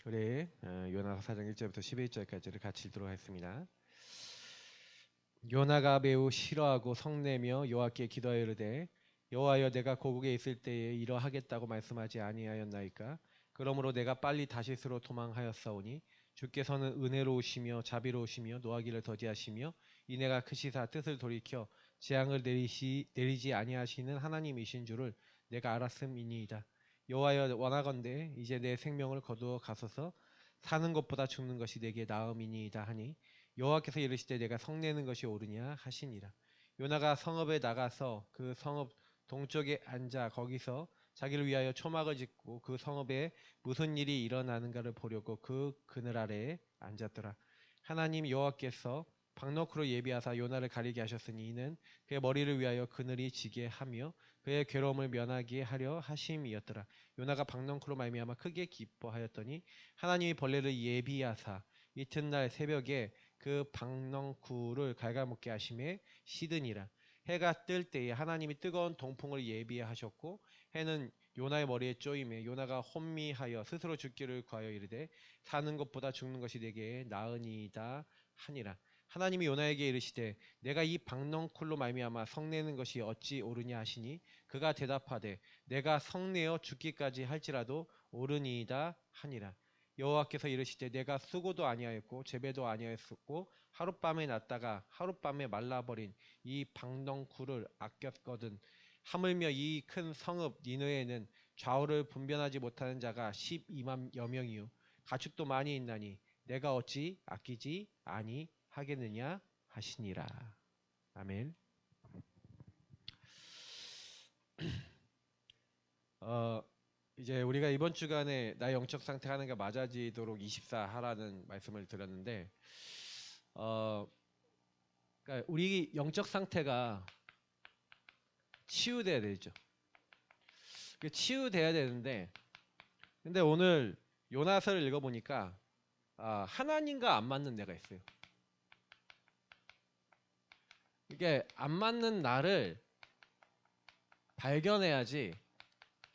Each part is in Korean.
우리 요나서 4장 1절부터 11절까지를 같이 읽도록 하겠습니다. 요나가 매우 싫어하고 성내며 여호와께 기도하여 이르되 여호와여 내가 고국에 있을 때에 이러하겠다고 말씀하지 아니하였나이까. 그러므로 내가 빨리 다시스로 도망하였사오니 주께서는 은혜로우시며 자비로우시며 노하기를 더디하시며 인애가 크시사 뜻을 돌이켜 재앙을 내리지 아니하시는 하나님이신 줄을 내가 알았음이니이다. 여호와여 원하건대 이제 내 생명을 거두어 가소서. 사는 것보다 죽는 것이 내게 나음이니이다 하니 여호와께서 이르시되 내가 성내는 것이 옳으냐 하시니라. 요나가 성읍에 나가서 그 성읍 동쪽에 앉아 거기서 자기를 위하여 초막을 짓고 그 성읍에 무슨 일이 일어나는가를 보려고 그 그늘 아래에 앉았더라. 하나님 여호와께서 박너크로 예비하사 요나를 가리게 하셨으니 이는 그의 머리를 위하여 그늘이 지게 하며 그의 괴로움을 면하게 하려 하심이었더라. 요나가 박너크로 말미암아 크게 기뻐하였더니 하나님이 벌레를 예비하사 이튿날 새벽에 그 박넝쿨을 갉아먹게 하심에 시드니라. 해가 뜰 때에 하나님이 뜨거운 동풍을 예비하셨고 해는 요나의 머리에 쪼임에 요나가 혼미하여 스스로 죽기를 구하여 이르되 사는 것보다 죽는 것이 내게 나으니이다 하니라. 하나님이 요나에게 이르시되 내가 이 박넝쿨로 말미암아 성내는 것이 어찌 옳으냐 하시니 그가 대답하되 내가 성내어 죽기까지 할지라도 옳으니이다 하니라. 여호와께서 이르시되 내가 수고도 아니하였고 재배도 아니하였고 하룻밤에 났다가 하룻밤에 말라버린 이 박넝쿨을 아꼈거든. 하물며 이 큰 성읍 니느웨에는 좌우를 분변하지 못하는 자가 12만여 명이요 가축도 많이 있나니 내가 어찌 아끼지 아니하겠느냐 하시니라. 아멘. 이제 우리가 이번 주간에 나의 영적 상태가 하나님과 맞아지도록 24 하라는 말씀을 드렸는데 그러니까 우리 영적 상태가 치유돼야 되죠. 치유돼야 되는데 근데 오늘 요나서를 읽어보니까 하나님과 안 맞는 데가 있어요. 이게 안 맞는 나를 발견해야지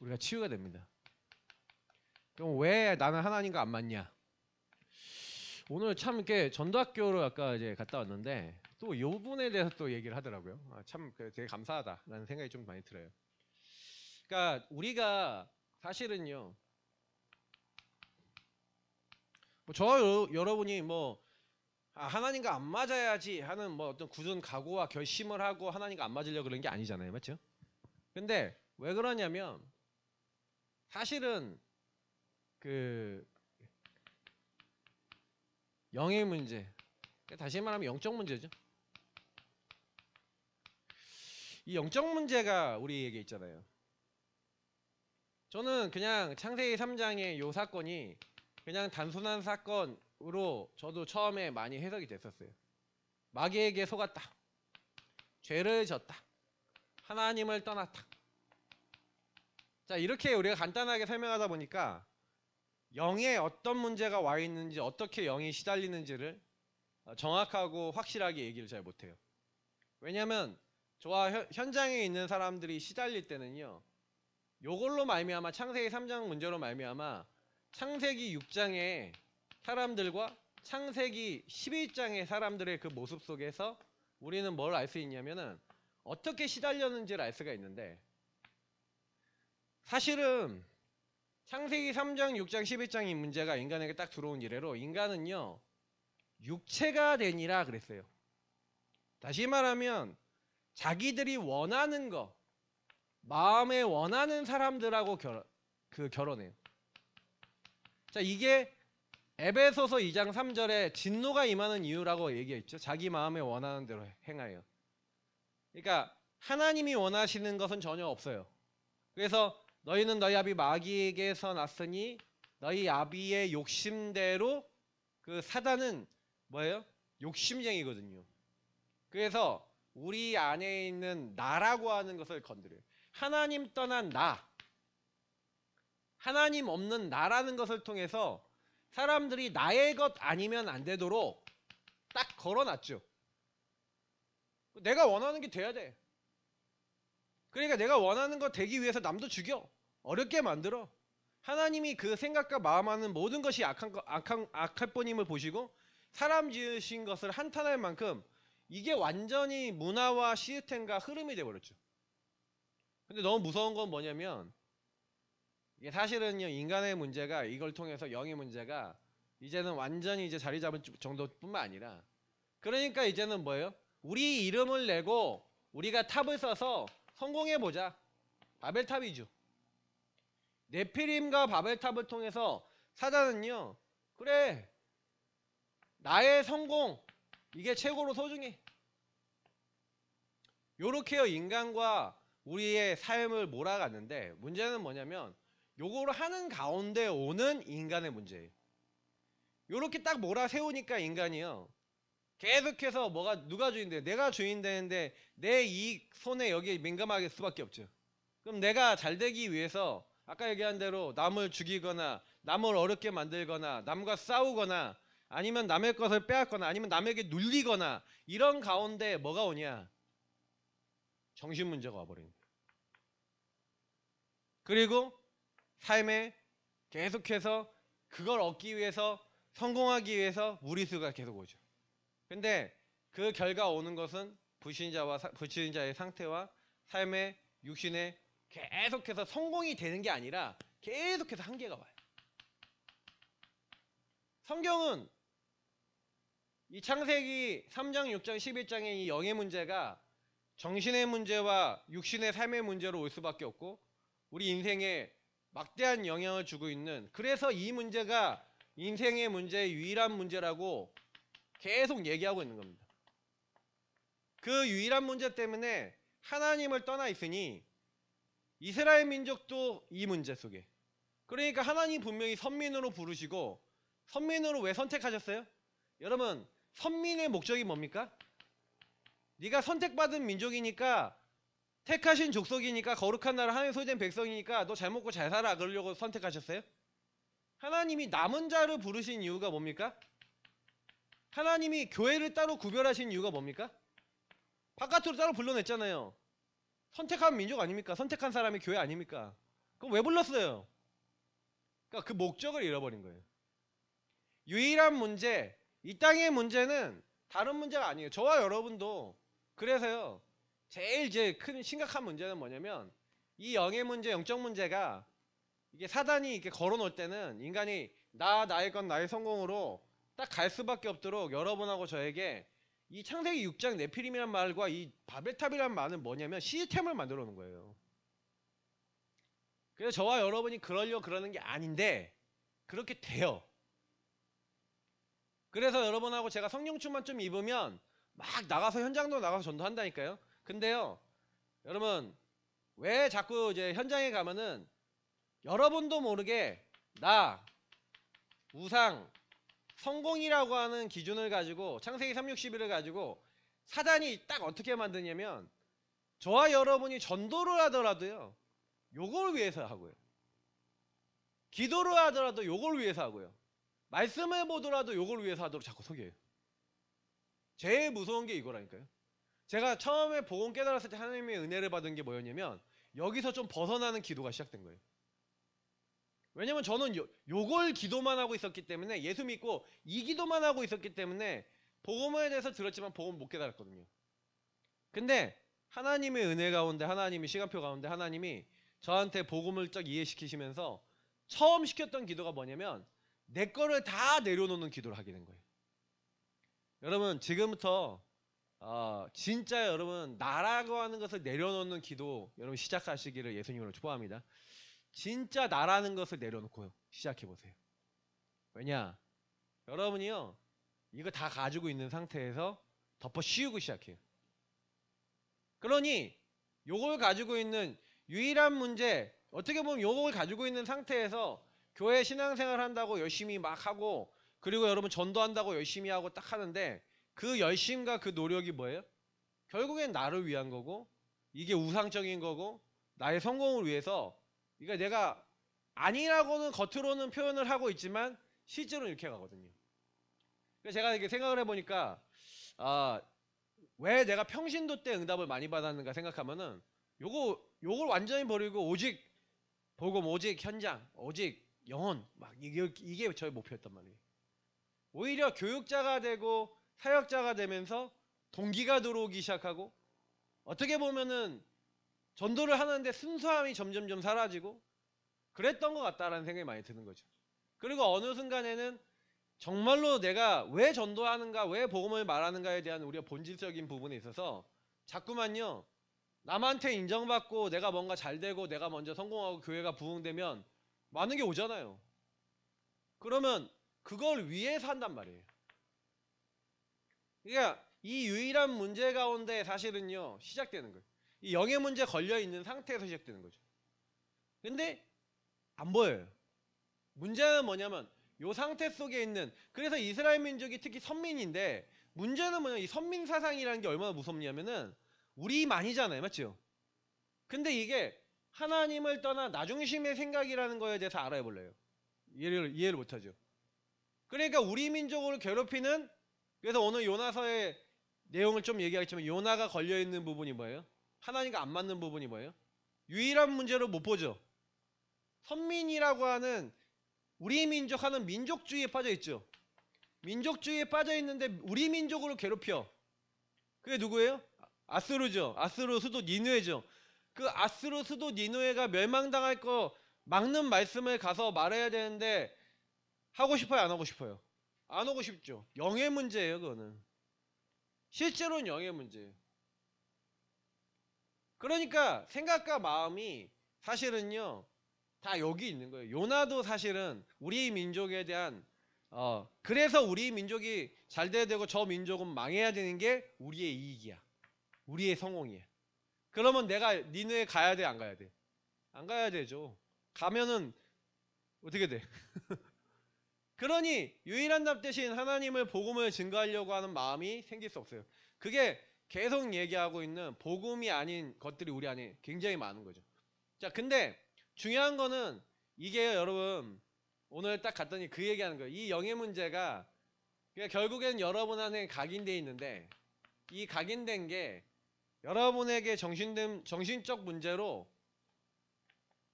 우리가 치유가 됩니다. 그럼 왜 나는 하나님과 안 맞냐? 오늘 참 이렇게 전도학교를 아까 이제 갔다 왔는데 또 이 부분에 대해서 또 얘기를 하더라고요. 참 되게 감사하다라는 생각이 좀 많이 들어요. 그러니까 우리가 사실은요, 여러분이 하나님과 안 맞아야지 하는 어떤 굳은 각오와 결심을 하고 하나님과 안 맞으려고 그런 게 아니잖아요, 맞죠? 근데 왜 그러냐면 사실은 그 영의 문제, 다시 말하면 영적 문제죠. 이 영적 문제가 우리에게 있잖아요. 저는 그냥 창세기 3장의 요 사건이 그냥 단순한 사건으로 저도 처음에 많이 해석이 됐었어요. 마귀에게 속았다. 죄를 졌다. 하나님을 떠났다. 자, 이렇게 우리가 간단하게 설명하다 보니까 영에 어떤 문제가 와 있는지 어떻게 영이 시달리는지를 정확하고 확실하게 얘기를 잘 못해요. 왜냐하면 저와 현장에 있는 사람들이 시달릴 때는요, 요걸로 말미암아 창세기 3장 문제로 말미암아 창세기 6장의 사람들과 창세기 11장의 사람들의 그 모습 속에서 우리는 뭘 알 수 있냐면은 어떻게 시달렸는지를 알 수가 있는데, 사실은 창세기 3장, 6장, 11장의 문제가 인간에게 딱 들어온 이래로 인간은요 육체가 되니라 그랬어요. 다시 말하면 자기들이 원하는 거, 마음에 원하는 사람들하고 결혼해요. 자, 이게 에베소서 2장 3절에 진노가 임하는 이유라고 얘기했죠. 자기 마음에 원하는 대로 행하여. 그러니까 하나님이 원하시는 것은 전혀 없어요. 그래서 너희는 너희 아비 마귀에게서 났으니 너희 아비의 욕심대로, 그 사단은 뭐예요? 욕심쟁이거든요. 그래서 우리 안에 있는 나라고 하는 것을 건드려요. 하나님 떠난 나, 하나님 없는 나라는 것을 통해서 사람들이 나의 것 아니면 안 되도록 딱 걸어놨죠. 내가 원하는 게 돼야 돼. 그러니까 내가 원하는 거 되기 위해서 남도 죽여. 어렵게 만들어. 하나님이 그 생각과 마음하는 모든 것이 악할 뿐임을 보시고 사람 지으신 것을 한탄할 만큼 이게 완전히 문화와 시스템과 흐름이 되어버렸죠. 근데 너무 무서운 건 뭐냐면 이게 사실은요, 인간의 문제가 이걸 통해서 영의 문제가 이제는 완전히 이제 자리 잡은 정도뿐만 아니라, 그러니까 이제는 뭐예요? 우리 이름을 내고 우리가 탑을 써서 성공해보자. 바벨탑이죠. 네피림과 바벨탑을 통해서 사단은요, 그래, 나의 성공, 이게 최고로 소중해. 요렇게요, 인간과 우리의 삶을 몰아갔는데, 문제는 뭐냐면 요거를 하는 가운데 오는 인간의 문제예요. 요렇게 딱 몰아세우니까 인간이요, 계속해서 누가 주인돼? 내가 주인 되는데 내 이 손에 여기 민감하게 수밖에 없죠. 그럼 내가 잘 되기 위해서 아까 얘기한 대로 남을 죽이거나 남을 어렵게 만들거나 남과 싸우거나 아니면 남의 것을 빼앗거나 아니면 남에게 눌리거나 이런 가운데 뭐가 오냐? 정신 문제가 와버리는 거예요. 그리고 삶에 계속해서 그걸 얻기 위해서 성공하기 위해서 무리수가 계속 오죠. 근데 그 결과 오는 것은 불신자의 상태와 삶의 육신에 계속해서 성공이 되는 게 아니라 계속해서 한계가 와요. 성경은 이 창세기 3장, 6장, 11장의 이 영의 문제가 정신의 문제와 육신의 삶의 문제로 올 수밖에 없고 우리 인생에 막대한 영향을 주고 있는, 그래서 이 문제가 인생의 문제의 유일한 문제라고 계속 얘기하고 있는 겁니다. 그 유일한 문제 때문에 하나님을 떠나 있으니 이스라엘 민족도 이 문제 속에, 그러니까 하나님 분명히 선민으로 부르시고 선민으로 왜 선택하셨어요? 여러분, 선민의 목적이 뭡니까? 네가 선택받은 민족이니까 택하신 족속이니까 거룩한 나라 하나님 소유된 백성이니까 너 잘 먹고 잘 살아 그러려고 선택하셨어요? 하나님이 남은 자를 부르신 이유가 뭡니까? 하나님이 교회를 따로 구별하신 이유가 뭡니까? 바깥으로 따로 불러냈잖아요. 선택한 민족 아닙니까? 선택한 사람이 교회 아닙니까? 그럼 왜 불렀어요? 그러니까 그 목적을 잃어버린 거예요. 유일한 문제, 이 땅의 문제는 다른 문제가 아니에요. 저와 여러분도 그래서요, 제일 이제 큰 심각한 문제는 뭐냐면 이 영의 문제, 영적 문제가 이게 사단이 이렇게 걸어놓을 때는 인간이 나의 건 나의 성공으로 딱 갈 수밖에 없도록 여러분하고 저에게 이 창세기 6장 네피림이란 말과 이 바벨탑이란 말은 뭐냐면 시스템을 만들어 놓은 거예요. 그래서 저와 여러분이 그러려고 그러는 게 아닌데 그렇게 돼요. 그래서 여러분하고 제가 성령충만 좀 입으면 막 나가서 현장도 나가서 전도한다니까요. 근데요, 여러분 왜 자꾸 이제 현장에 가면은 여러분도 모르게 나 우상 성공이라고 하는 기준을 가지고 창세기 361을 가지고 사단이 딱 어떻게 만드냐면 저와 여러분이 전도를 하더라도요, 요걸 위해서 하고요. 기도를 하더라도 요걸 위해서 하고요. 말씀을 보더라도 요걸 위해서 하도록 자꾸 속여요. 제일 무서운 게 이거라니까요. 제가 처음에 복음 깨달았을 때 하나님의 은혜를 받은 게 뭐였냐면 여기서 좀 벗어나는 기도가 시작된 거예요. 왜냐면 저는 요걸 기도만 하고 있었기 때문에, 예수 믿고 이 기도만 하고 있었기 때문에 복음에 대해서 들었지만 복음 못 깨달았거든요. 근데 하나님의 은혜 가운데, 하나님이 시간표 가운데 하나님이 저한테 복음을 쫙 이해시키시면서 처음 시켰던 기도가 뭐냐면 내 거를 다 내려놓는 기도를 하게 된 거예요. 여러분 지금부터 진짜 여러분 나라고 하는 것을 내려놓는 기도 여러분 시작하시기를 예수님으로 축복합니다. 진짜 나라는 것을 내려놓고 시작해보세요. 왜냐? 여러분이요, 이거 다 가지고 있는 상태에서 덮어 씌우고 시작해요. 그러니 요걸 가지고 있는 유일한 문제, 어떻게 보면 요걸 가지고 있는 상태에서 교회 신앙생활 한다고 열심히 막 하고, 그리고 여러분 전도한다고 열심히 하고 딱 하는데 그 열심과 그 노력이 뭐예요? 결국엔 나를 위한 거고 이게 우상적인 거고 나의 성공을 위해서, 그러니까 내가 아니라고는 겉으로는 표현을 하고 있지만 실제로는 이렇게 가거든요. 그래서 제가 이렇게 생각을 해보니까 왜 내가 평신도 때 응답을 많이 받았는가 생각하면은 요걸 완전히 버리고 오직 복음 오직 현장, 오직 영혼, 막 이게 저의 목표였단 말이에요. 오히려 교육자가 되고 사역자가 되면서 동기가 들어오기 시작하고, 어떻게 보면은 전도를 하는데 순수함이 점점점 사라지고 그랬던 것 같다라는 생각이 많이 드는 거죠. 그리고 어느 순간에는 정말로 내가 왜 전도하는가, 왜 복음을 말하는가에 대한 우리가 본질적인 부분에 있어서 자꾸만요, 남한테 인정받고 내가 뭔가 잘 되고 내가 먼저 성공하고 교회가 부흥되면 많은 게 오잖아요. 그러면 그걸 위해서 한단 말이에요. 그러니까 이 유일한 문제 가운데 사실은요, 시작되는 거예요. 이 영의 문제 걸려 있는 상태에서 시작되는 거죠. 근데 안 보여요. 문제는 뭐냐면 이 상태 속에 있는, 그래서 이스라엘 민족이 특히 선민인데, 문제는 뭐냐면 이 선민 사상이라는 게 얼마나 무섭냐면은 우리만이잖아요, 맞죠? 근데 이게 하나님을 떠나 나중심의 생각이라는 거에 대해서 알아야 볼래요. 이해를 못하죠. 그러니까 우리 민족을 괴롭히는, 그래서 오늘 요나서의 내용을 좀 얘기하겠지만 요나가 걸려있는 부분이 뭐예요? 하나님과 안 맞는 부분이 뭐예요? 유일한 문제로 못 보죠. 선민이라고 하는 우리 민족 하는 민족주의에 빠져 있죠. 민족주의에 빠져 있는데 우리 민족으로 괴롭혀. 그게 누구예요? 아스루죠. 아스루 수도 니누에죠. 그 아스루 수도 니누에가 멸망당할 거 막는 말씀을 가서 말해야 되는데 하고 싶어요, 안 하고 싶어요? 안 하고 싶죠. 영의 문제예요, 그거는. 실제로는 영의 문제예요. 그러니까 생각과 마음이 사실은요, 다 여기 있는 거예요. 요나도 사실은 우리 민족에 대한 그래서 우리 민족이 잘 돼야 되고 저 민족은 망해야 되는 게 우리의 이익이야. 우리의 성공이야. 그러면 내가 니네에 가야 돼, 안 가야 돼? 안 가야 되죠. 가면은 어떻게 돼? 그러니 유일한 답 대신 하나님을 복음을 증거하려고 하는 마음이 생길 수 없어요. 그게 계속 얘기하고 있는 복음이 아닌 것들이 우리 안에 굉장히 많은 거죠. 자, 근데 중요한 거는 이게 여러분, 오늘 딱 갔더니 그 얘기하는 거예요. 이 영의 문제가 결국엔 여러분 안에 각인되어 있는데, 이 각인된 게 여러분에게 정신적 문제로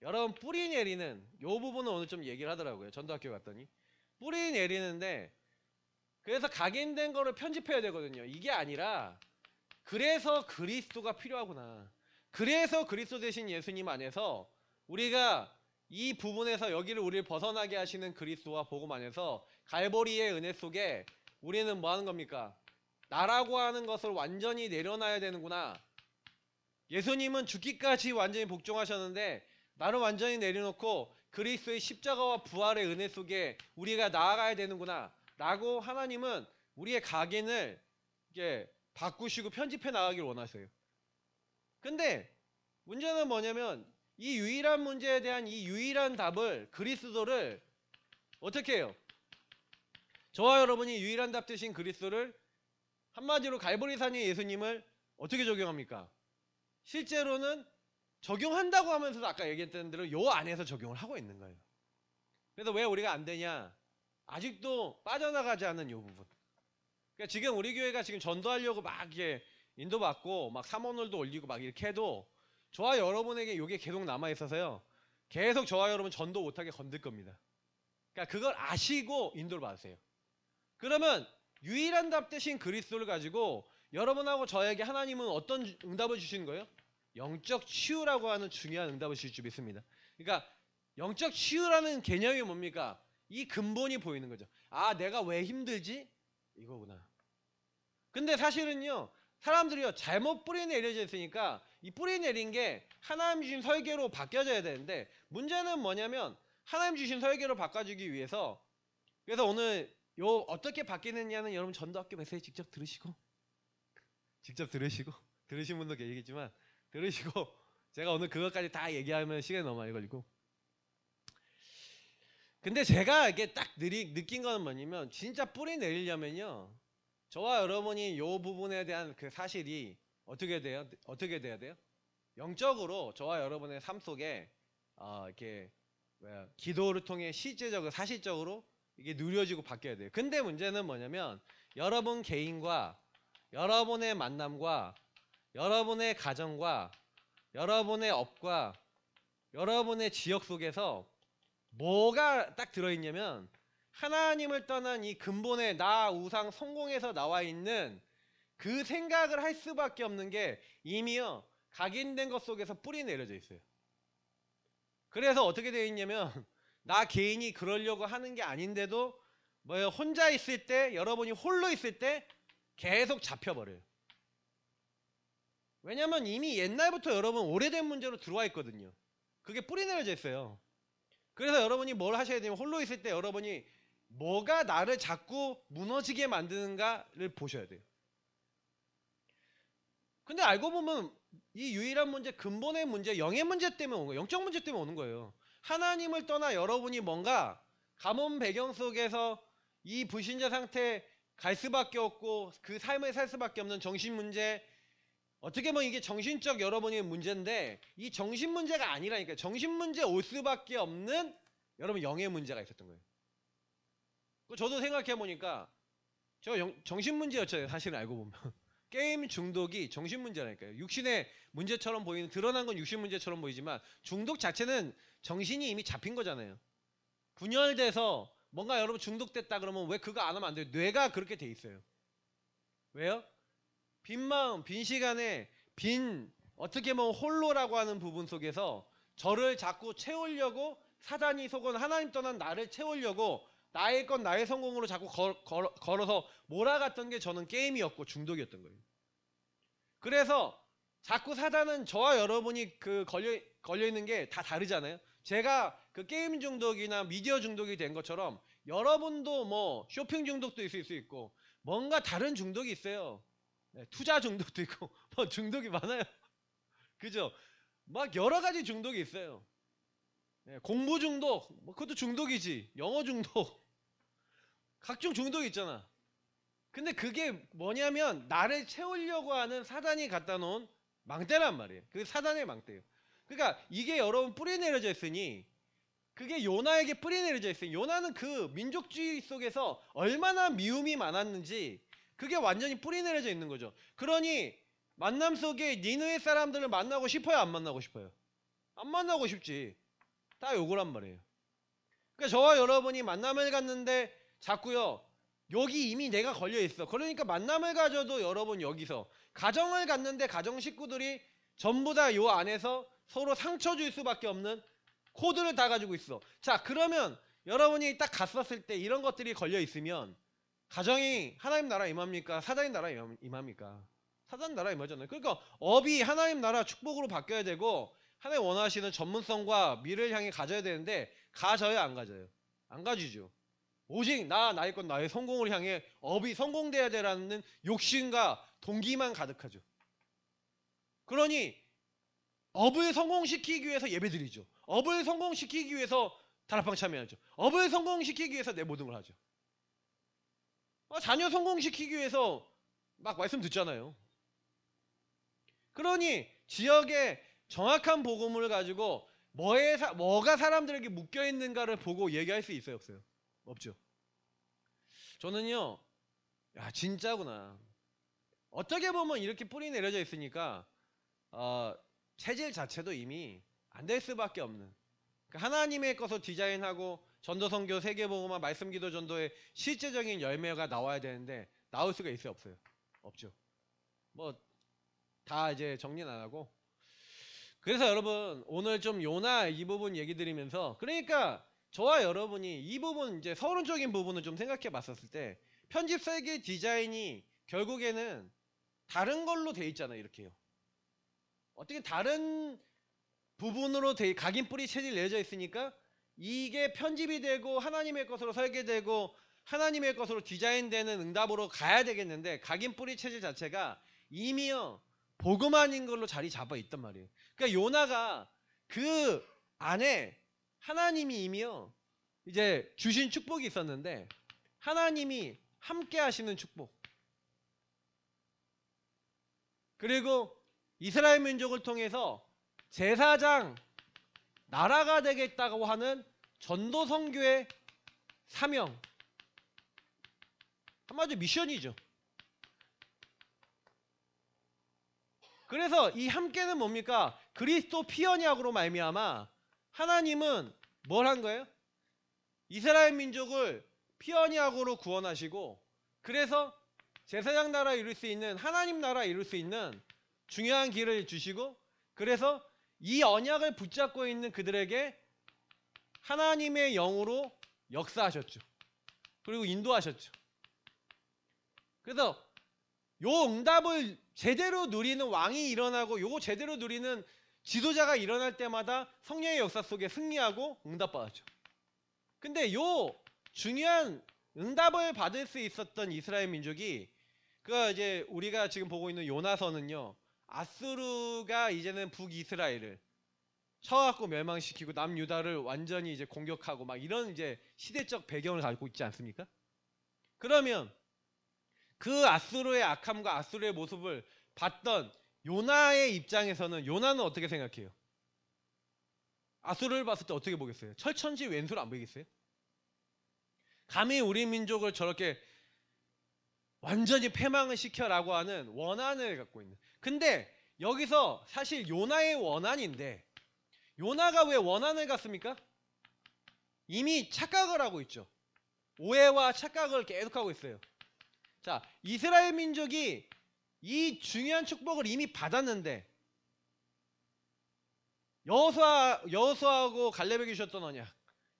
여러분 뿌리 내리는 요 부분은 오늘 좀 얘기를 하더라고요. 전도학교 갔더니 뿌리 내리는데, 그래서 각인된 거를 편집해야 되거든요. 이게 아니라 그래서 그리스도가 필요하구나. 그래서 그리스도 대신 예수님 안에서 우리가 이 부분에서 여기를 우리를 벗어나게 하시는 그리스도와 복음 안에서 갈보리의 은혜 속에 우리는 뭐 하는 겁니까? 나라고 하는 것을 완전히 내려놔야 되는구나. 예수님은 죽기까지 완전히 복종하셨는데 나를 완전히 내려놓고 그리스도의 십자가와 부활의 은혜 속에 우리가 나아가야 되는구나 라고 하나님은 우리의 각인을 이게 바꾸시고 편집해 나가길 원하세요. 근데 문제는 뭐냐면 이 유일한 문제에 대한 이 유일한 답을, 그리스도를 어떻게 해요? 저와 여러분이 유일한 답 되신 그리스도를, 한마디로 갈보리산의 예수님을 어떻게 적용합니까? 실제로는 적용한다고 하면서도 아까 얘기했던 대로 요 안에서 적용을 하고 있는 거예요. 그래서 왜 우리가 안 되냐? 아직도 빠져나가지 않는 요 부분. 그러니까 지금 우리 교회가 지금 전도하려고 막 이렇게 인도받고 막 사모늘도 올리고 막 이렇게 해도 저와 여러분에게 요게 계속 남아있어서요, 계속 저와 여러분 전도 못하게 건들 겁니다. 그러니까 그걸 아시고 인도를 받으세요. 그러면 유일한 답 대신 그리스도를 가지고 여러분하고 저에게 하나님은 어떤 응답을 주시는 거예요? 영적 치유라고 하는 중요한 응답을 주실 줄 믿습니다. 그러니까 영적 치유라는 개념이 뭡니까? 이 근본이 보이는 거죠. 아, 내가 왜 힘들지? 이거구나. 근데 사실은요, 사람들이요 잘못 뿌리 내려져 있으니까 이 뿌리 내린 게 하나님 주신 설계로 바뀌어져야 되는데, 문제는 뭐냐면 하나님 주신 설계로 바꿔주기 위해서, 그래서 오늘 요 어떻게 바뀌느냐는 여러분 전도학교 메시지 직접 들으시고 들으신 분도 계시겠지만 들으시고, 제가 오늘 그것까지 다 얘기하면 시간이 너무 많이 걸리고. 근데 제가 이게 딱 느낀 거는 뭐냐면, 진짜 뿌리 내리려면요, 저와 여러분이 요 부분에 대한 그 사실이 어떻게 돼요? 어떻게 돼야 돼요? 영적으로 저와 여러분의 삶 속에 이렇게 기도를 통해 실제적으로 사실적으로 이게 누려지고 바뀌어야 돼요. 근데 문제는 뭐냐면 여러분 개인과 여러분의 만남과 여러분의 가정과 여러분의 업과 여러분의 지역 속에서 뭐가 딱 들어있냐면 하나님을 떠난 이 근본의 나 우상 성공에서 나와 있는 그 생각을 할 수밖에 없는 게 이미요 각인된 것 속에서 뿌리 내려져 있어요. 그래서 어떻게 되어 있냐면 나 개인이 그러려고 하는 게 아닌데도 뭐예요, 혼자 있을 때, 여러분이 홀로 있을 때 계속 잡혀버려요. 왜냐면 이미 옛날부터 여러분 오래된 문제로 들어와 있거든요. 그게 뿌리 내려져 있어요. 그래서 여러분이 뭘 하셔야 되냐면 홀로 있을 때 여러분이 뭐가 나를 자꾸 무너지게 만드는가를 보셔야 돼요. 근데 알고 보면 이 유일한 문제, 근본의 문제, 영의 문제 때문에 오는 거예요. 영적 문제 때문에 오는 거예요. 하나님을 떠나 여러분이 뭔가 가뭄 배경 속에서 이 불신자 상태 갈 수밖에 없고 그 삶을 살 수밖에 없는 정신 문제, 어떻게 보면 이게 정신적 여러분의 문제인데 이 정신 문제가 아니라니까요. 정신 문제 올 수밖에 없는 여러분 영의 문제가 있었던 거예요. 저도 생각해 보니까 저 정신 문제였죠. 사실은 알고 보면 게임 중독이 정신 문제라니까요. 육신의 문제처럼 보이는, 드러난 건 육신 문제처럼 보이지만 중독 자체는 정신이 이미 잡힌 거잖아요. 분열돼서 뭔가 여러분 중독됐다 그러면 왜 그거 안 하면 안 돼요? 뇌가 그렇게 돼 있어요. 왜요? 빈 마음, 빈 시간에 어떻게 보면 홀로라고 하는 부분 속에서 저를 자꾸 채우려고 사단이 속은 하나님 떠난 나를 채우려고 나의 것 나의 성공으로 자꾸 걸어서 몰아갔던 게 저는 게임이었고 중독이었던 거예요. 그래서 자꾸 사단은 저와 여러분이 그 걸려 있는 게 다 다르잖아요. 제가 그 게임 중독이나 미디어 중독이 된 것처럼 여러분도 뭐 쇼핑 중독도 있을 수 있고 뭔가 다른 중독이 있어요. 네, 투자 중독도 있고 뭐 중독이 많아요. 그죠? 막 여러 가지 중독이 있어요. 네, 공부 중독, 뭐 그것도 중독이지. 영어 중독, 각종 중독이 있잖아. 근데 그게 뭐냐면 나를 채우려고 하는 사단이 갖다 놓은 망대란 말이에요. 그게 사단의 망대예요. 그러니까 이게 여러분 뿌리 내려져 있으니, 그게 요나에게 뿌리 내려져 있으니 요나는 그 민족주의 속에서 얼마나 미움이 많았는지 그게 완전히 뿌리 내려져 있는 거죠. 그러니 만남 속에 니느웨 사람들을 만나고 싶어요, 안 만나고 싶어요? 안 만나고 싶지. 다 요거란 말이에요. 그러니까 저와 여러분이 만남을 갖는데 자꾸요 여기 이미 내가 걸려 있어. 그러니까 만남을 가져도 여러분 여기서 가정을 갖는데 가정 식구들이 전부 다 요 안에서 서로 상처 줄 수밖에 없는 코드를 다 가지고 있어. 자, 그러면 여러분이 딱 갔었을 때 이런 것들이 걸려 있으면 가정이 하나님 나라 임합니까? 사단의 나라 임합니까? 사단 나라 임하잖아요. 그러니까 업이 하나님 나라 축복으로 바뀌어야 되고 하나님 원하시는 전문성과 미래를 향해 가져야 되는데 가져요, 안 가져요? 안 가지죠. 오직 나의 것 나의 성공을 향해 업이 성공돼야 되라는 욕심과 동기만 가득하죠. 그러니 업을 성공시키기 위해서 예배드리죠. 업을 성공시키기 위해서 다락방 참여하죠. 업을 성공시키기 위해서 내 모든 걸 하죠. 자녀 성공시키기 위해서 막 말씀 듣잖아요. 그러니 지역의 정확한 복음을 가지고 뭐가 사람들에게 묶여있는가를 보고 얘기할 수 있어요, 없어요? 없죠. 저는요, 야 진짜구나. 어떻게 보면 이렇게 뿌리 내려져 있으니까 체질 자체도 이미 안 될 수밖에 없는, 그러니까 하나님의 것을 디자인하고 전도선교 세계복음화 말씀기도 전도의 실제적인 열매가 나와야 되는데 나올 수가 있어요, 없어요? 없죠. 뭐 다 이제 정리는 안 하고. 그래서 여러분 오늘 좀 요나 이 부분 얘기 드리면서, 그러니까 저와 여러분이 이 부분 이제 서론적인 부분을 좀 생각해 봤었을 때 편집 설계 디자인이 결국에는 다른 걸로 돼 있잖아요. 이렇게요. 어떻게 다른 부분으로 각인 뿌리 체질 내려져 있으니까 이게 편집이 되고 하나님의 것으로 설계되고 하나님의 것으로 디자인되는 응답으로 가야 되겠는데 각인 뿌리 체질 자체가 이미요 복음 아닌 걸로 자리 잡아 있단 말이에요. 그러니까 요나가 그 안에 하나님이 이미요 이제 주신 축복이 있었는데 하나님이 함께 하시는 축복, 그리고 이스라엘 민족을 통해서 제사장 나라가 되겠다고 하는 전도 선교의 사명, 한마디로 미션이죠. 그래서 이 함께는 뭡니까? 그리스도 피언약으로 말미암아 하나님은 뭘 한 거예요? 이스라엘 민족을 피언약으로 구원하시고 그래서 제사장 나라 이룰 수 있는 하나님 나라 이룰 수 있는 중요한 길을 주시고 그래서 이 언약을 붙잡고 있는 그들에게 하나님의 영으로 역사하셨죠. 그리고 인도하셨죠. 그래서 요 응답을 제대로 누리는 왕이 일어나고 요거 제대로 누리는 지도자가 일어날 때마다 성령의 역사 속에 승리하고 응답받았죠. 근데 요 중요한 응답을 받을 수 있었던 이스라엘 민족이 그 이제 우리가 지금 보고 있는 요나서는요. 아수르가 이제는 북이스라엘을 쳐갖고 멸망시키고 남유다를 완전히 이제 공격하고 막 이런 이제 시대적 배경을 가지고 있지 않습니까? 그러면 그 아수르의 악함과 아수르의 모습을 봤던 요나의 입장에서는 요나는 어떻게 생각해요? 아수르를 봤을 때 어떻게 보겠어요? 철천지 왼수를 안 보이겠어요? 감히 우리 민족을 저렇게 완전히 패망을 시켜라고 하는 원한을 갖고 있는. 근데 여기서 사실 요나의 원한인데 요나가 왜 원한을 갖습니까? 이미 착각을 하고 있죠. 오해와 착각을 계속하고 있어요. 자, 이스라엘 민족이 이 중요한 축복을 이미 받았는데 여호수아하고 갈렙에게 주셨던 언약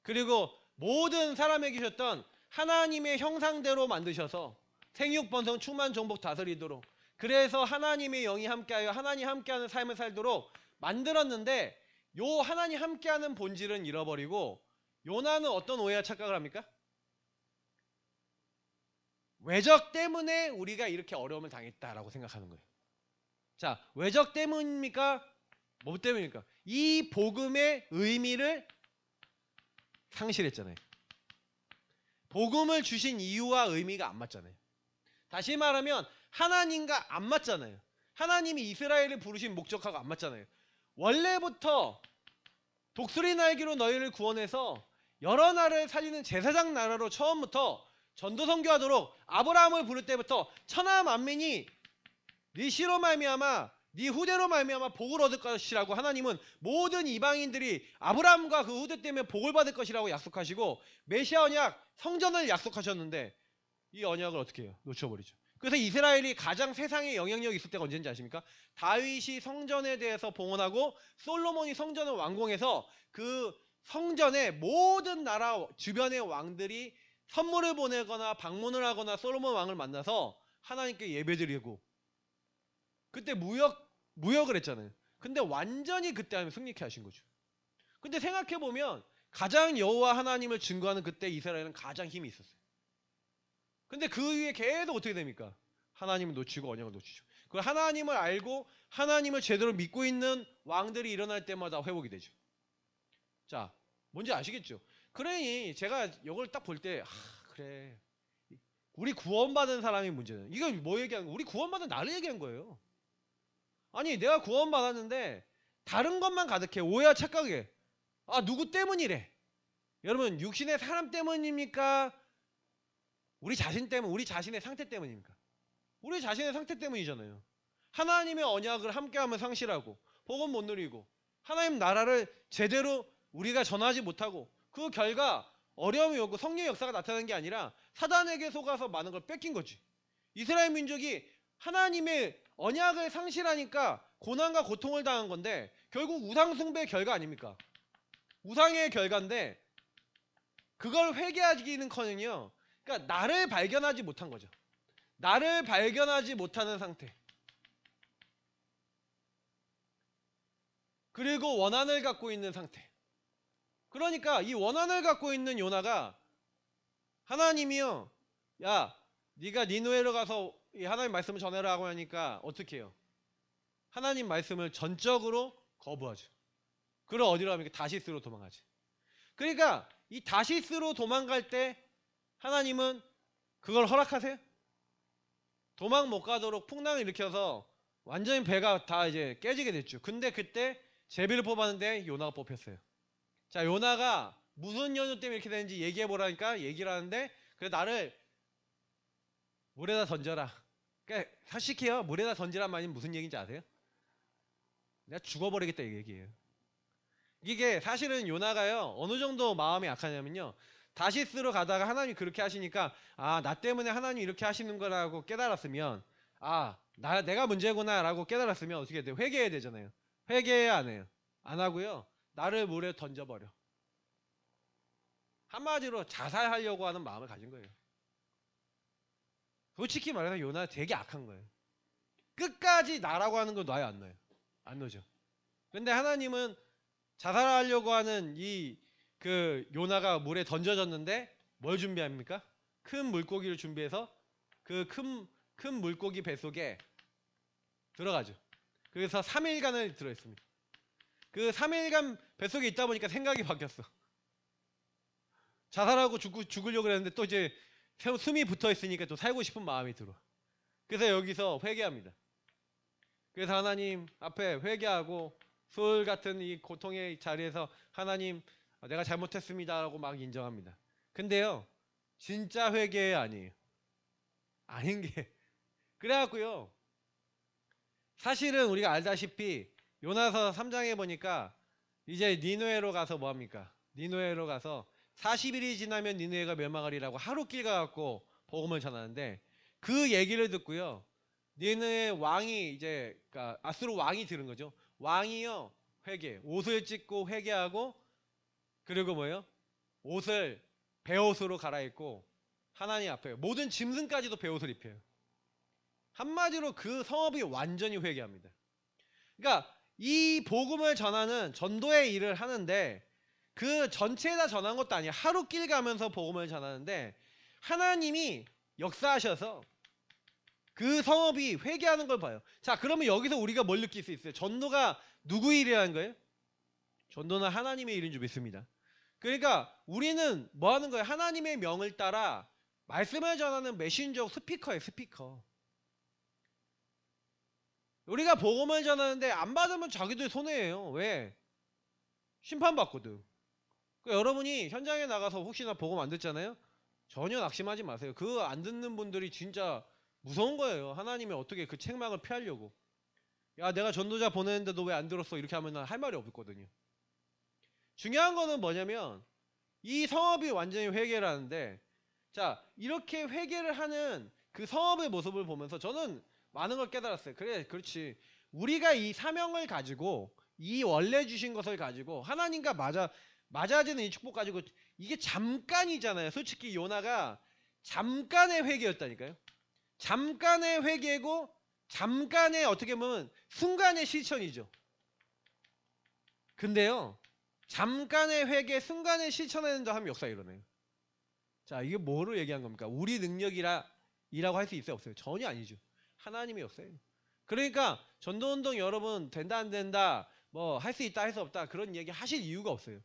그리고 모든 사람에게 주셨던 하나님의 형상대로 만드셔서 생육번성 충만정복 다스리도록 그래서 하나님의 영이 함께하여 하나님 함께하는 삶을 살도록 만들었는데 요 하나님 함께하는 본질은 잃어버리고 요나는 어떤 오해와 착각을 합니까? 외적 때문에 우리가 이렇게 어려움을 당했다라고 생각하는 거예요. 자, 외적 때문입니까? 뭐 때문입니까? 이 복음의 의미를 상실했잖아요. 복음을 주신 이유와 의미가 안 맞잖아요. 다시 말하면 하나님과 안 맞잖아요. 하나님이 이스라엘을 부르신 목적하고 안 맞잖아요. 원래부터 독수리 날개로 너희를 구원해서 여러 나라를 살리는 제사장 나라로 처음부터 전도 선교하도록 아브라함을 부를 때부터 천하 만민이 네 씨로 말미암아 네 후대로 말미암아 복을 얻을 것이라고 하나님은 모든 이방인들이 아브라함과 그 후대 때문에 복을 받을 것이라고 약속하시고 메시아 언약 성전을 약속하셨는데 이 언약을 어떻게 해요? 놓쳐버리죠. 그래서 이스라엘이 가장 세상에 영향력이 있을 때가 언제인지 아십니까? 다윗이 성전에 대해서 봉헌하고 솔로몬이 성전을 완공해서 그 성전에 모든 나라 주변의 왕들이 선물을 보내거나 방문을 하거나 솔로몬 왕을 만나서 하나님께 예배드리고 그때 무역을 했잖아요. 근데 완전히 그때 하면 승리케 하신 거죠. 근데 생각해보면 가장 여호와 하나님을 증거하는 그때 이스라엘은 가장 힘이 있었어요. 근데 그 위에 계속 어떻게 됩니까? 하나님을 놓치고 언약을 놓치죠. 그 하나님을 알고 하나님을 제대로 믿고 있는 왕들이 일어날 때마다 회복이 되죠. 자, 뭔지 아시겠죠? 그러니 제가 이걸 딱 볼 때 그래. 우리 구원받은 사람이 문제는 이건 뭐 얘기하는 거야? 우리 구원받은 나를 얘기한 거예요. 아니 내가 구원받았는데 다른 것만 가득해. 오해와 착각해. 아 누구 때문이래. 여러분 육신의 사람 때문입니까? 우리 자신 때문, 우리 자신의 상태 때문입니까? 우리 자신의 상태 때문이잖아요. 하나님의 언약을 함께하면 상실하고 복은 못 누리고 하나님 나라를 제대로 우리가 전하지 못하고 그 결과 어려움이 오고 성령의 역사가 나타나는 게 아니라 사단에게 속아서 많은 걸 뺏긴 거지. 이스라엘 민족이 하나님의 언약을 상실하니까 고난과 고통을 당한 건데 결국 우상 숭배의 결과 아닙니까? 우상의 결과인데 그걸 회개하기는커녕요. 그러니까 나를 발견하지 못한 거죠. 나를 발견하지 못하는 상태. 그리고 원한을 갖고 있는 상태. 그러니까 이 원한을 갖고 있는 요나가 하나님이요. 야, 네가 니느웨로 가서 이 하나님 말씀을 전해라고 하니까 어떻게 해요? 하나님 말씀을 전적으로 거부하죠. 그럼 어디로 합니까? 다시스로 도망가지. 그러니까 이 다시스로 도망갈 때 하나님은 그걸 허락하세요? 도망 못 가도록 풍랑을 일으켜서 완전히 배가 다 이제 깨지게 됐죠. 근데 그때 제비를 뽑았는데 요나가 뽑혔어요. 자, 요나가 무슨 연유 때문에 이렇게 되는지 얘기해 보라니까 얘기를 하는데 그래 나를 물에다 던져라. 그러니까 사실이요 물에다 던지란 말이 무슨 얘기인지 아세요? 내가 죽어버리겠다 이 얘기예요. 이게 사실은 요나가요 어느 정도 마음이 약하냐면요, 다시스로 가다가 하나님이 그렇게 하시니까 아, 나 때문에 하나님이 이렇게 하시는 거라고 깨달았으면, 아, 내가 문제구나 라고 깨달았으면 어떻게 돼요? 회개해야 되잖아요. 회개해야 안 해요? 안 하고요, 나를 물에 던져버려. 한마디로 자살하려고 하는 마음을 가진 거예요. 솔직히 말해서 요나 되게 악한 거예요. 끝까지 나라고 하는 거 놔요, 안 놔요? 안 놓죠. 근데 하나님은 자살하려고 하는 이 그 요나가 물에 던져졌는데 뭘 준비합니까? 큰 물고기를 준비해서 그 큰 물고기 뱃속에 들어가죠. 그래서 3일간을 들어있습니다. 그 3일간 뱃속에 있다 보니까 생각이 바뀌었어. 자살하고 죽으려고 그랬는데 또 이제 숨이 붙어 있으니까 또 살고 싶은 마음이 들어. 그래서 여기서 회개합니다. 그래서 하나님 앞에 회개하고 소울 같은 이 고통의 자리에서 하나님, 내가 잘못했습니다라고 막 인정합니다. 근데요, 진짜 회개 아니에요. 아닌 게 그래갖고요, 사실은 우리가 알다시피 요나서 3장에 보니까 이제 니느웨로 가서 뭐합니까? 니느웨로 가서 40일이 지나면 니느웨가 멸망하리라고 하루길 가갖고 복음을 전하는데, 그 얘기를 듣고요, 니느웨 왕이 이제 그러니까 아수르 왕이 들은 거죠. 왕이요, 회개, 옷을 찢고 회개하고, 그리고 뭐예요? 옷을 베옷으로 갈아입고 하나님 앞에 모든 짐승까지도 베옷을 입혀요. 한마디로 그 성읍이 완전히 회개합니다. 그러니까 이 복음을 전하는 전도의 일을 하는데 그 전체에다 전한 것도 아니에요. 하루길 가면서 복음을 전하는데 하나님이 역사하셔서 그 성읍이 회개하는 걸 봐요. 자, 그러면 여기서 우리가 뭘 느낄 수 있어요? 전도가 누구 일이라는 거예요? 전도는 하나님의 일인 줄 믿습니다. 그러니까 우리는 뭐 하는 거예요? 하나님의 명을 따라 말씀을 전하는 메신저, 스피커예요, 스피커. 우리가 복음을 전하는데 안 받으면 자기들 손해예요. 왜? 심판받거든. 그러니까 여러분이 현장에 나가서 혹시나 복음 안 듣잖아요? 전혀 낙심하지 마세요. 그 안 듣는 분들이 진짜 무서운 거예요. 하나님이 어떻게 그 책망을 피하려고. 야, 내가 전도자 보내는데 너 왜 안 들었어? 이렇게 하면 할 말이 없거든요. 중요한 거는 뭐냐면 이 성업이 완전히 회개를 하는데, 자, 이렇게 회개를 하는 그 성업의 모습을 보면서 저는 많은 걸 깨달았어요. 그래, 그렇지. 우리가 이 사명을 가지고 이 원래 주신 것을 가지고 하나님과 맞아지는 이 축복 가지고 이게 잠깐이잖아요. 솔직히 요나가 잠깐의 회개였다니까요. 잠깐의 회개고 잠깐의 어떻게 보면 순간의 실천이죠. 근데요, 잠깐의 회개, 순간의 실천해낸다 하면 역사가 일어나요. 자, 이게 뭐로 얘기한 겁니까? 우리 능력이라고 할 수 있어요, 없어요? 전혀 아니죠. 하나님의 역사예요. 그러니까 전도운동 여러분 된다 안 된다, 뭐 할 수 있다 할 수 없다 그런 얘기 하실 이유가 없어요.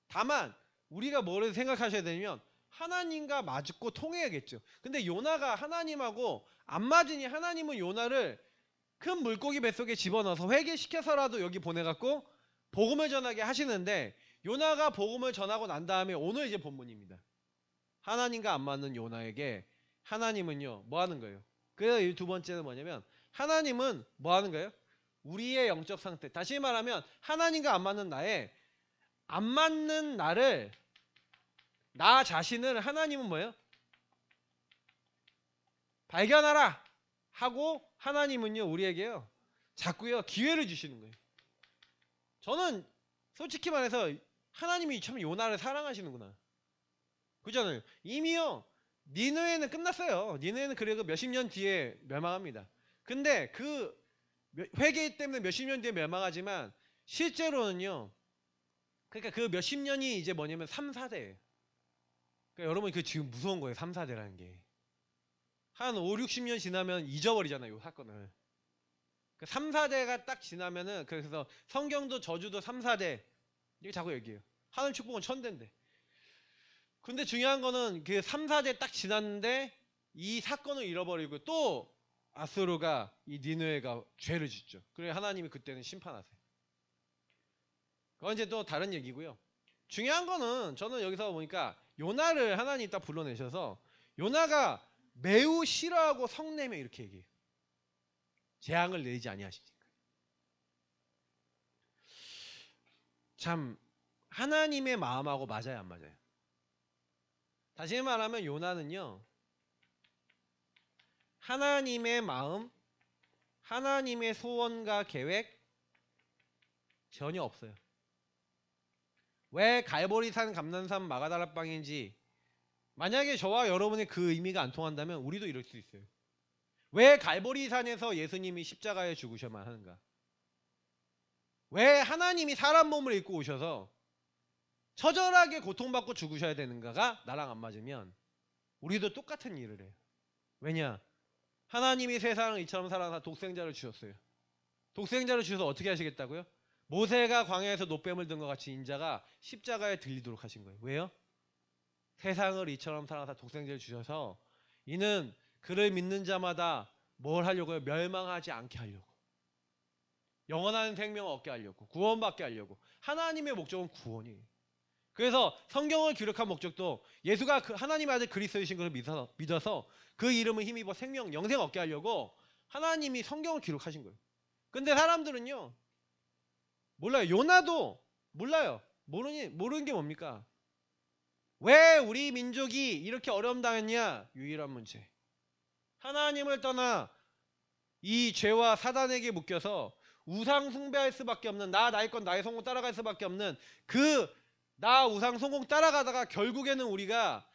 다만 우리가 뭐를 생각하셔야 되냐면 하나님과 맞고 통해야겠죠. 근데 요나가 하나님하고 안 맞으니 하나님은 요나를 큰 물고기 뱃속에 집어넣어서 회개시켜서라도 여기 보내갖고 복음을 전하게 하시는데, 요나가 복음을 전하고 난 다음에 오늘 이제 본문입니다. 하나님과 안 맞는 요나에게 하나님은요 뭐 하는 거예요? 그래서 이 두 번째는 뭐냐면 하나님은 뭐 하는 거예요? 우리의 영적 상태, 다시 말하면 하나님과 안 맞는 안 맞는 나를, 나 자신을 하나님은 뭐예요? 발견하라 하고 하나님은요 우리에게요 자꾸요 기회를 주시는 거예요. 저는 솔직히 말해서 하나님이 참 요나를 사랑하시는구나. 그잖아요. 이미요 니느웨는 끝났어요. 니느웨는 그래도 몇십 년 뒤에 멸망합니다. 근데 그 회개 때문에 몇십 년 뒤에 멸망하지만 실제로는요, 그러니까 그 몇십 년이 이제 뭐냐면 3, 4대예요. 그러니까 여러분 그 지금 무서운 거예요. 3, 4대라는 게. 한 5, 60년 지나면 잊어버리잖아요. 이 사건을. 그 3, 4대가 딱 지나면은, 그래서 성경도 저주도 3, 4대 이게 자꾸 얘기해요. 하늘 축복은 1000대인데. 근데 중요한 거는 그 3, 4대 딱 지났는데 이 사건을 잃어버리고 또 아수르가 이 니느웨가 죄를 짓죠. 그래 하나님이 그때는 심판하세요. 그건 이제 또 다른 얘기고요. 중요한 거는 저는 여기서 보니까 요나를 하나님이 딱 불러내셔서 요나가 매우 싫어하고 성내며 이렇게 얘기해요. 재앙을 내지 아니하시니까. 참 하나님의 마음하고 맞아요, 안 맞아요? 다시 말하면 요나는요, 하나님의 마음, 하나님의 소원과 계획 전혀 없어요. 왜 갈보리산, 감난산, 마가다락방인지 만약에 저와 여러분의 그 의미가 안 통한다면 우리도 이럴 수 있어요. 왜 갈보리산에서 예수님이 십자가에 죽으셔야만 하는가? 왜 하나님이 사람 몸을 입고 오셔서 처절하게 고통받고 죽으셔야 되는가가 나랑 안 맞으면 우리도 똑같은 일을 해요. 왜냐? 하나님이 세상을 이처럼 사랑하사 독생자를 주셨어요. 독생자를 주셔서 어떻게 하시겠다고요? 모세가 광야에서 노뱀을 든 것 같이 인자가 십자가에 들리도록 하신 거예요. 왜요? 세상을 이처럼 사랑하사 독생자를 주셔서 이는 그를 믿는 자마다 뭘 하려고요? 멸망하지 않게 하려고. 영원한 생명을 얻게 하려고. 구원받게 하려고. 하나님의 목적은 구원이에요. 그래서 성경을 기록한 목적도 예수가 하나님의 아들 그리스도이신 것을 믿어서 그 이름을 힘입어 생명, 영생 얻게 하려고 하나님이 성경을 기록하신 거예요. 근데 사람들은요, 몰라요. 요나도 몰라요. 모르는 게 뭡니까? 왜 우리 민족이 이렇게 어려움 당했냐? 유일한 문제. 하나님을 떠나 이 죄와 사단에게 묶여서 우상 숭배할 수밖에 없는, 나의 것 나의 성공 따라갈 수밖에 없는 나 우상 성공 따라가다가 결국에는 우리가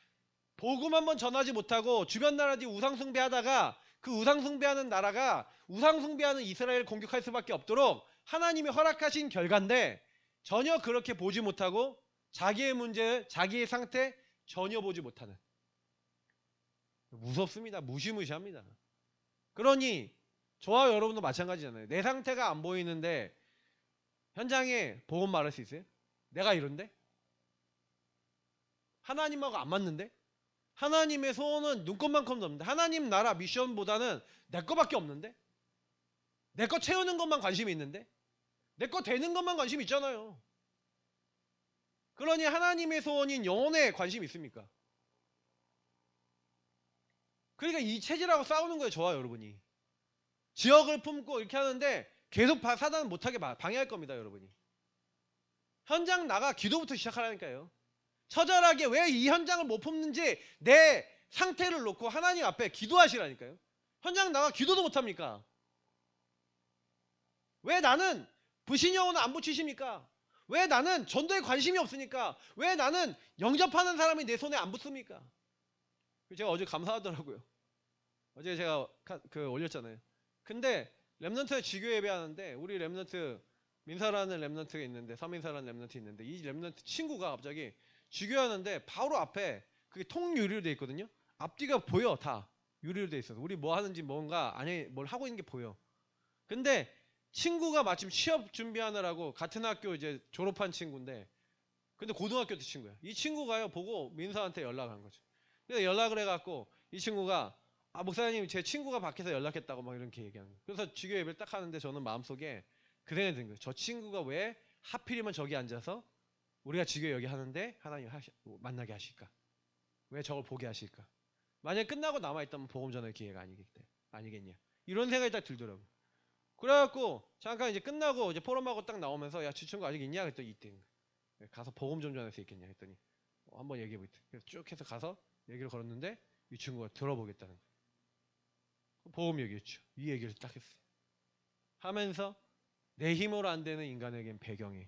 복음 한번 전하지 못하고 주변 나라들이 우상 숭배하다가 그 우상 숭배하는 나라가 우상 숭배하는 이스라엘을 공격할 수밖에 없도록 하나님이 허락하신 결과인데 전혀 그렇게 보지 못하고 자기의 문제, 자기의 상태 전혀 보지 못하는, 무섭습니다. 무시무시합니다. 그러니 저와 여러분도 마찬가지잖아요. 내 상태가 안 보이는데 현장에 복음 말할 수 있어요? 내가 이런데? 하나님하고 안 맞는데? 하나님의 소원은 눈꽃만큼도 없는데, 하나님 나라 미션보다는 내 거밖에 없는데? 내 거 채우는 것만 관심이 있는데? 내 거 되는 것만 관심 있잖아요. 그러니 하나님의 소원인 영혼에 관심 있습니까? 그러니까 이 체질하고 싸우는 거예요, 저와 여러분이. 지역을 품고 이렇게 하는데 계속 사단은 못하게 방해할 겁니다, 여러분이. 현장 나가 기도부터 시작하라니까요. 처절하게 왜 이 현장을 못 품는지 내 상태를 놓고 하나님 앞에 기도하시라니까요. 현장 나가 기도도 못합니까? 왜 나는 불신영혼을 안 붙이십니까? 왜 나는 전도에 관심이 없으니까? 왜 나는 영접하는 사람이 내 손에 안 붙습니까? 제가 어제 감사하더라고요. 어제 제가 올렸잖아요. 근데 렘넌트에 지교 예배하는데 우리 렘넌트 민사라는 렘넌트가 있는데, 서민사라는 렘넌트 있는데, 이 렘넌트 친구가 갑자기 지교하는데 바로 앞에 그게 통유리로 돼 있거든요. 앞뒤가 보여. 다 유리로 돼 있어서 우리 뭐 하는지 뭔가 안에 뭘 하고 있는 게 보여. 근데 친구가 마침 취업 준비하느라고 같은 학교 이제 졸업한 친구인데, 근데 고등학교 때 친구야. 이 친구가요 보고 민사한테 연락한 거죠. 그래서 연락을 해갖고 이 친구가 목사님 제 친구가 밖에서 연락했다고 막 이렇게 얘기하는 거예요. 그래서 지교 예배를 딱 하는데 저는 마음속에 그 생각이 든 거예요. 저 친구가 왜 하필이면 저기 앉아서 우리가 지교 여기 하는데 하나님 만나게 하실까? 왜 저걸 보게 하실까? 만약에 끝나고 남아있다면 복음 전할 기회가 아니겠냐? 이런 생각이 딱 들더라고요. 그래갖고 잠깐 이제 끝나고 이제 포럼하고 딱 나오면서 야, 저 친구 아직 있냐? 그랬더니 있대. 가서 복음 좀 전할 수 있겠냐? 했더니 한번 얘기해보겠다. 그래서 쭉 해서 가서 얘기를 걸었는데 이 친구가 들어보겠다는 거예요. 복음 얘기했죠. 이 얘기를 딱 했어요. 하면서 내 힘으로 안 되는 인간에겐 배경이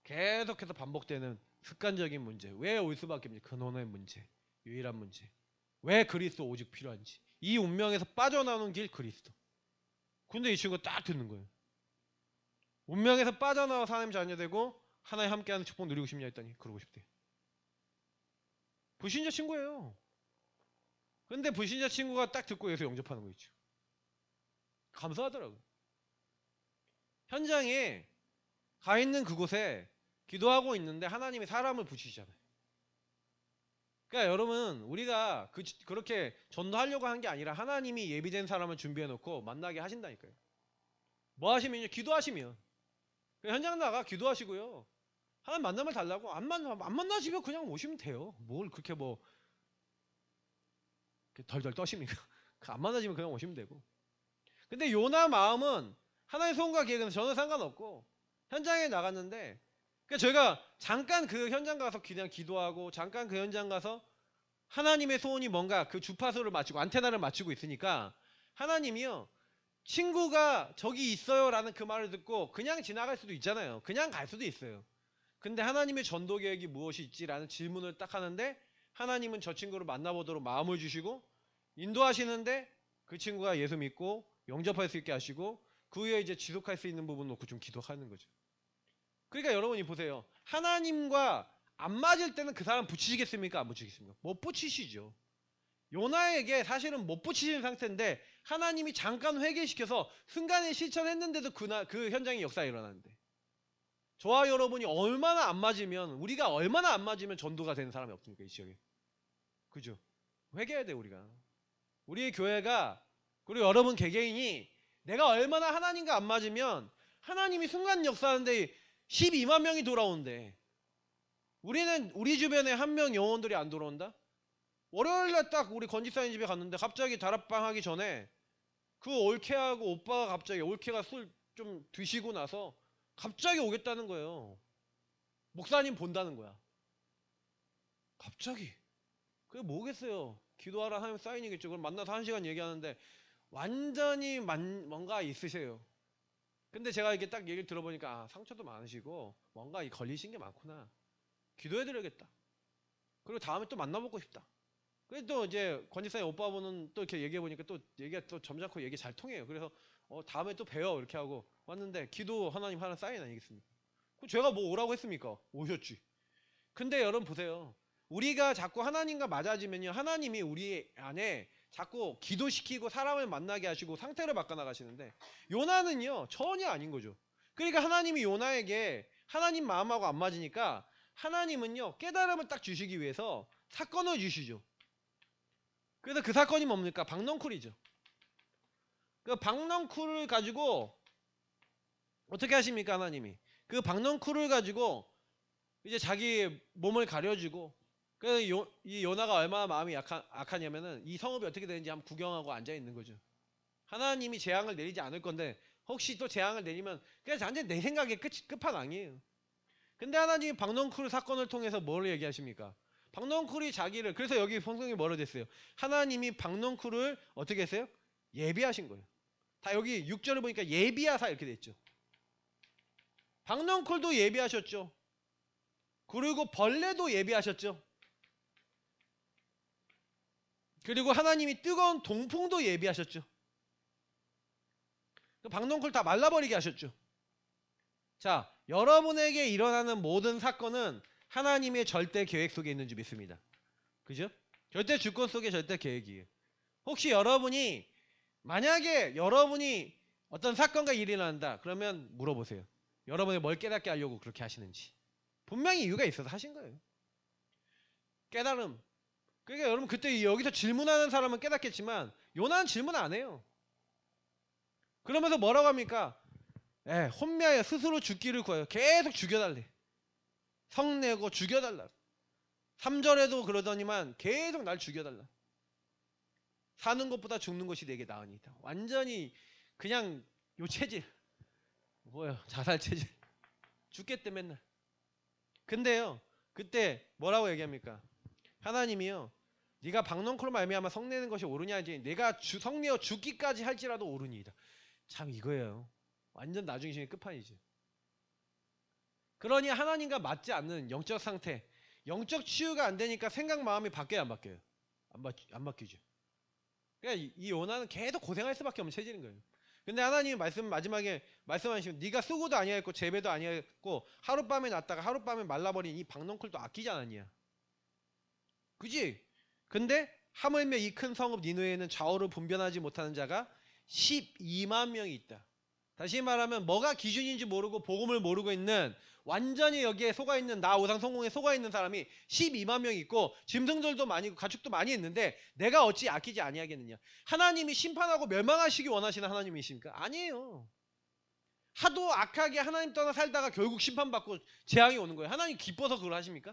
계속해서 반복되는 습관적인 문제, 왜 올 수밖에 없는지, 근원의 문제, 유일한 문제, 왜 그리스도 오직 필요한지, 이 운명에서 빠져나오는 길 그리스도. 근데 이 친구가 딱 듣는 거예요. 운명에서 빠져나와 하나님 자녀 되고 하나님 함께하는 축복 누리고 싶냐 했더니 그러고 싶대. 불신자 친구예요. 근데 불신자 친구가 딱 듣고 여기서 영접하는 거 있죠. 감사하더라고요. 현장에 가 있는 그곳에 기도하고 있는데 하나님이 사람을 붙이시잖아요. 그러니까 여러분 우리가 그렇게 전도하려고 한 게 아니라 하나님이 예비된 사람을 준비해 놓고 만나게 하신다니까요. 뭐 하시면요? 기도하시면 현장 나가 기도하시고요. 하나님 만남을 달라고 안 만나시면 그냥 오시면 돼요. 뭘 그렇게 뭐 덜덜 떠십니까? 안 만나시면 그냥 오시면 되고. 근데 요나 마음은 하나님의 소원과 계획은 전혀 상관없고 현장에 나갔는데 그러니까 저희가 잠깐 그 현장 가서 그냥 기도하고 잠깐 그 현장 가서 하나님의 소원이 뭔가 그 주파수를 맞추고 안테나를 맞추고 있으니까 하나님이요 친구가 저기 있어요 라는 그 말을 듣고 그냥 지나갈 수도 있잖아요. 그냥 갈 수도 있어요. 근데 하나님의 전도 계획이 무엇이 있지라는 질문을 딱 하는데 하나님은 저 친구를 만나보도록 마음을 주시고 인도하시는데 그 친구가 예수 믿고 영접할 수 있게 하시고 그 후에 이제 지속할 수 있는 부분 놓고 좀 기도하는 거죠. 그러니까 여러분이 보세요. 하나님과 안 맞을 때는 그 사람 붙이시겠습니까? 안 붙이겠습니까? 못 붙이시죠. 요나에게 사실은 못 붙이시는 상태인데 하나님이 잠깐 회개시켜서 순간에 실천했는데도 그 현장의 역사가 일어나는데 저와 여러분이 얼마나 안 맞으면 우리가 얼마나 안 맞으면 전도가 되는 사람이 없습니까? 이 지역에. 그죠? 회개해야 돼 우리가. 우리의 교회가 그리고 여러분 개개인이 내가 얼마나 하나님과 안 맞으면 하나님이 순간 역사하는데 12만 명이 돌아오는데 우리는 우리 주변에 한 명 영혼들이 안 돌아온다? 월요일날 딱 우리 건집사님 집에 갔는데 갑자기 다락방 하기 전에 그 올케하고 오빠가 갑자기 올케가 술 좀 드시고 나서 갑자기 오겠다는 거예요. 목사님 본다는 거야. 갑자기. 그게 뭐겠어요. 기도하라 하면 사인이겠죠. 그럼 만나서 1시간 얘기하는데 완전히 뭔가 있으세요. 근데 제가 이렇게 딱 얘기를 들어보니까 아, 상처도 많으시고 뭔가 걸리신 게 많구나. 기도해드려야겠다. 그리고 다음에 또 만나보고 싶다. 그래서 또 이제 권지사님 오빠분은 또 이렇게 얘기해보니까 또 얘기가 또 점잖고 얘기 잘 통해요. 그래서 다음에 또 봬요 이렇게 하고 왔는데 기도 하나님 하나 사인 아니겠습니까? 그럼 제가 뭐 오라고 했습니까? 오셨지. 근데 여러분 보세요. 우리가 자꾸 하나님과 맞아지면요. 하나님이 우리 안에 자꾸 기도시키고 사람을 만나게 하시고 상태를 바꿔나가시는데 요나는요. 전혀 아닌 거죠. 그러니까 하나님이 요나에게 하나님 마음하고 안 맞으니까 하나님은요. 깨달음을 딱 주시기 위해서 사건을 주시죠. 그래서 그 사건이 뭡니까? 박넝쿨이죠. 그 박넝쿨을 가지고 어떻게 하십니까? 하나님이. 그 박넝쿨을 가지고 이제 자기 몸을 가려주고 그래서 이 요나가 얼마나 마음이 악하냐면은 이 성읍이 어떻게 되는지 한번 구경하고 앉아있는 거죠. 하나님이 재앙을 내리지 않을 건데 혹시 또 재앙을 내리면 그냥 완전 내 생각에 끝판왕이에요. 근데 하나님이 박넝쿨 사건을 통해서 뭘 얘기하십니까? 박넝쿨이 자기를 그래서 여기 성경이 뭐로 됐어요? 하나님이 박넝쿨을 어떻게 했어요? 예비하신 거예요. 다 여기 6절을 보니까 예비하사 이렇게 됐죠. 박넝쿨도 예비하셨죠. 그리고 벌레도 예비하셨죠. 그리고 하나님이 뜨거운 동풍도 예비하셨죠. 박넝쿨 다 말라버리게 하셨죠. 자, 여러분에게 일어나는 모든 사건은 하나님의 절대 계획 속에 있는 줄 믿습니다. 그죠? 절대 주권 속에 절대 계획이에요. 혹시 여러분이 만약에 여러분이 어떤 사건과 일이 일어난다 그러면 물어보세요. 여러분이 뭘 깨닫게 하려고 그렇게 하시는지. 분명히 이유가 있어서 하신 거예요. 깨달음. 그러니까 여러분 그때 여기서 질문하는 사람은 깨닫겠지만 요나는 질문 안 해요. 그러면서 뭐라고 합니까? 혼미하여 스스로 죽기를 구해요. 계속 죽여달래. 성내고 죽여달라. 3절에도 그러더니만 계속 날 죽여달라. 사는 것보다 죽는 것이 내게 나으니까. 완전히 그냥 요 체질. 뭐야 자살 체질. 죽겠대 맨날. 근데요 그때 뭐라고 얘기합니까? 하나님이요 네가 박넝쿨로 말미암아 성내는 것이 옳으냐 이제 내가 성내어 죽기까지 할지라도 옳으니이다. 참 이거예요. 완전 나중에 끝판이지. 그러니 하나님과 맞지 않는 영적 상태, 영적 치유가 안 되니까 생각 마음이 바뀌어요 안 바뀌어요? 안 바뀌죠. 그러니까 이 요나는 계속 고생할 수밖에 없는 체질인 거예요. 근데 하나님이 마지막에 말씀하시면 네가 쓰고도 아니하였고 재배도 아니하였고 하룻밤에 났다가 하룻밤에 말라버린 이 박넝쿨도 아끼지 않았냐. 그지? 근데 하물며 이 큰 성읍 니느웨에는 좌우를 분별하지 못하는 자가 12만 명이 있다. 다시 말하면 뭐가 기준인지 모르고 복음을 모르고 있는 완전히 여기에 속아있는 나 우상 성공에 속아있는 사람이 12만 명이 있고 짐승들도 많이 있고 가축도 많이 있는데 내가 어찌 아끼지 아니하겠느냐. 하나님이 심판하고 멸망하시기 원하시는 하나님이십니까? 아니에요. 하도 악하게 하나님 떠나 살다가 결국 심판받고 재앙이 오는 거예요. 하나님 기뻐서 그걸 하십니까?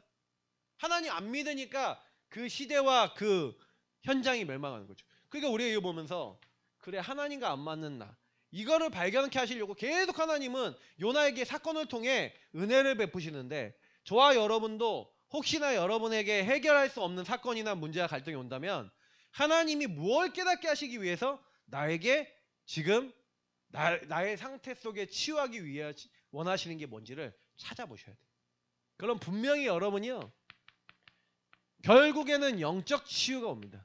하나님 안 믿으니까 그 시대와 그 현장이 멸망하는 거죠. 그러니까 우리가 이거 보면서 그래 하나님과 안 맞는 나 이거를 발견케 하시려고 계속 하나님은 요나에게 사건을 통해 은혜를 베푸시는데, 저와 여러분도 혹시나 여러분에게 해결할 수 없는 사건이나 문제와 갈등이 온다면 하나님이 무엇을 깨닫게 하시기 위해서 나에게 지금 나의 상태 속에 치유하기 위해 원하시는 게 뭔지를 찾아보셔야 돼요. 그럼 분명히 여러분이요, 결국에는 영적 치유가 옵니다.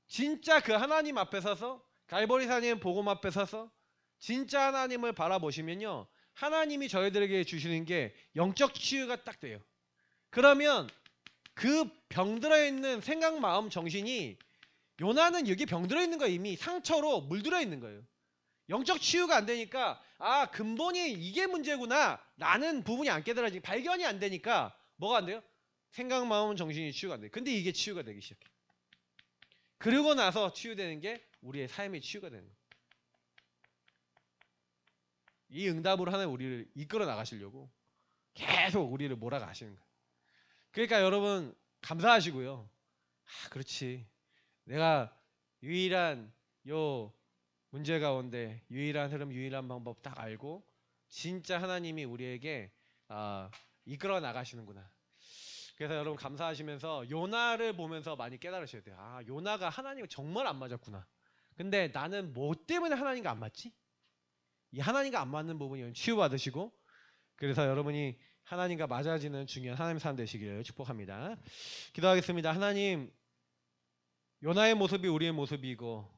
진짜 그 하나님 앞에 서서, 갈보리산의 복음 앞에 서서 진짜 하나님을 바라보시면요, 하나님이 저희들에게 주시는 게 영적 치유가 딱 돼요. 그러면 그 병들어 있는 생각, 마음, 정신이, 요나는 여기 병들어 있는 거예요. 이미 상처로 물들어 있는 거예요. 영적 치유가 안 되니까, 아, 근본이 이게 문제구나 라는 부분이 안 깨달아지니, 발견이 안 되니까 뭐가 안 돼요? 생각, 마음, 정신이 치유가 안 돼요. 근데 이게 치유가 되기 시작해요. 그러고 나서 치유되는 게 우리의 삶의 치유가 되는 거예요. 이 응답으로 하나님 우리를 이끌어 나가시려고 계속 우리를 몰아가시는 거예요. 그러니까 여러분 감사하시고요. 아, 그렇지. 내가 유일한 요 문제 가운데 유일한 흐름, 유일한 방법 딱 알고 진짜 하나님이 우리에게 이끌어 나가시는구나. 그래서 여러분 감사하시면서 요나를 보면서 많이 깨달으셔야 돼요. 아, 요나가 하나님과 정말 안 맞았구나. 근데 나는 뭐 때문에 하나님과 안 맞지? 이 하나님과 안 맞는 부분이 치유받으시고, 그래서 여러분이 하나님과 맞아지는 중요한 하나님의 사람 되시기를 축복합니다. 기도하겠습니다. 하나님, 요나의 모습이 우리의 모습이고